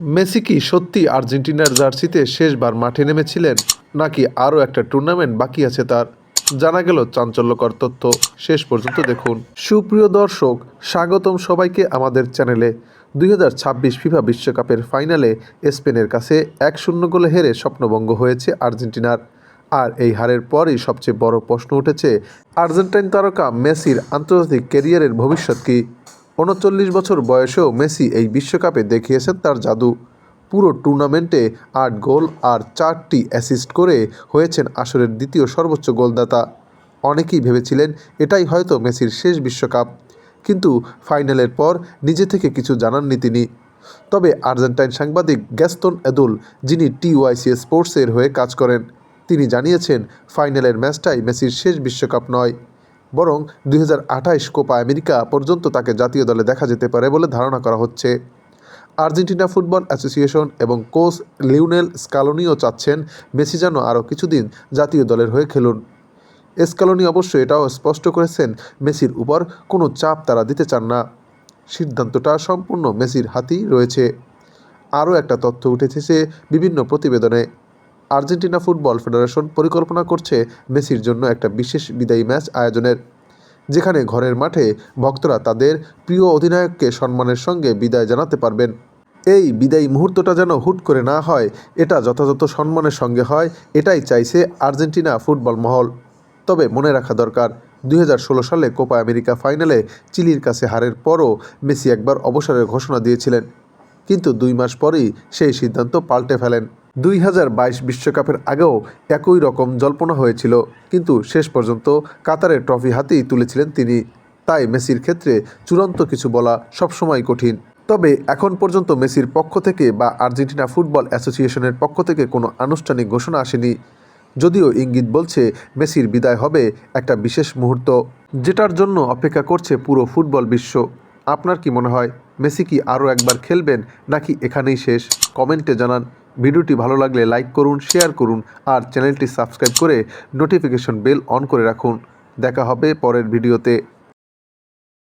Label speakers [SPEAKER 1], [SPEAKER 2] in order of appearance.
[SPEAKER 1] Messi কি সত্যি আর্জেন্টিনার জার্সিতে শেষবার মাঠে নেমেছিলেন, নাকি আরও একটা টুর্নামেন্ট বাকি আছে তার? জানা গেল চাঞ্চল্যকর তথ্য। শেষ পর্যন্ত দেখুন। সুপ্রিয় দর্শক, স্বাগতম সবাইকে আমাদের চ্যানেলে। 2026 ফিফা বিশ্বকাপের ফাইনালে স্পেনের কাছে 1-0 গোলে হেরে স্বপ্নভঙ্গ হয়েছে আর্জেন্টিনার। আর এই হারের পরই সবচেয়ে বড় প্রশ্ন উঠেছে, আর্জেন্টাইন তারকা মেসির আন্তর্জাতিক ক্যারিয়ারের ভবিষ্যৎ কী? 39 বছর বয়সেও মেসি এই বিশ্বকাপে দেখিয়েছেন তার জাদু। পুরো টুর্নামেন্টে 8 গোল আর 4টি অ্যাসিস্ট করে হয়েছেন আসরের দ্বিতীয় সর্বোচ্চ গোলদাতা। অনেকেই ভেবেছিলেন এটাই হয়তো মেসির শেষ বিশ্বকাপ, কিন্তু ফাইনালের পর নিজে থেকে কিছু জানাননি তিনি। তবে আর্জেন্টাইন সাংবাদিক গ্যাস্তন এদুল, যিনি টিওয়াইসি স্পোর্টসের হয়ে কাজ করেন, তিনি জানিয়েছেন ফাইনালের ম্যাচটাই মেসির শেষ বিশ্বকাপ নয়, বরং 2028 কোপা আমেরিকা পর্যন্ত তাকে জাতীয় দলে দেখা যেতে পারে বলে ধারণা করা হচ্ছে। আর্জেন্টিনা ফুটবল অ্যাসোসিয়েশন এবং কোচ লিওনেল স্কালোনিও চাচ্ছেন মেসি যেন আরও কিছুদিন জাতীয় দলের হয়ে খেলুন। স্কালোনি অবশ্য এটাও স্পষ্ট করেছেন, মেসির উপর কোনো চাপ তারা দিতে চান না। সিদ্ধান্তটা সম্পূর্ণ মেসির হাতেই রয়েছে। আরও একটা তথ্য উঠেছে বিভিন্ন প্রতিবেদনে। আর্জেন্টিনা ফুটবল ফেডারেশন পরিকল্পনা করছে মেসির জন্য একটা বিশেষ বিদায়ী ম্যাচ আয়োজনের, যেখানে ঘরের মাঠে ভক্তরা তাদের প্রিয় অধিনায়ককে সম্মানের সঙ্গে বিদায় জানাতে পারবেন। এই বিদায়ী মুহূর্তটা যেন হুট করে না হয়, এটা যথাযথ সম্মানের সঙ্গে হয়, এটাই চাইছে আর্জেন্টিনা ফুটবল মহল। তবে মনে রাখা দরকার, 2016 সালে কোপা আমেরিকা ফাইনালে চিলির কাছে হারের পরও মেসি একবার অবসরের ঘোষণা দিয়েছিলেন, কিন্তু 2 মাস পরেই সেই সিদ্ধান্ত পাল্টে ফেলেন। 2022 বিশ্বকাপের আগেও একই রকম জল্পনা হয়েছিল, কিন্তু শেষ পর্যন্ত কাতারের ট্রফি হাতেই তুলেছিলেন তিনি। তাই মেসির ক্ষেত্রে চূড়ান্ত কিছু বলা সবসময় কঠিন। তবে এখন পর্যন্ত মেসির পক্ষ থেকে বা আর্জেন্টিনা ফুটবল অ্যাসোসিয়েশনের পক্ষ থেকে কোনো আনুষ্ঠানিক ঘোষণা আসেনি, যদিও ইঙ্গিত বলছে মেসির বিদায় হবে একটা বিশেষ মুহূর্ত, যেটার জন্য অপেক্ষা করছে পুরো ফুটবল বিশ্ব। আপনার কি মনে হয়, মেসি কি আরও একবার খেলবেন, নাকি এখানেই শেষ? কমেন্টে জানান। ভিডিওটি ভালো লাগলে লাইক করুন, শেয়ার করুন আর চ্যানেলটি সাবস্ক্রাইব করে নোটিফিকেশন বেল অন করে রাখুন। দেখা হবে পরের ভিডিওতে।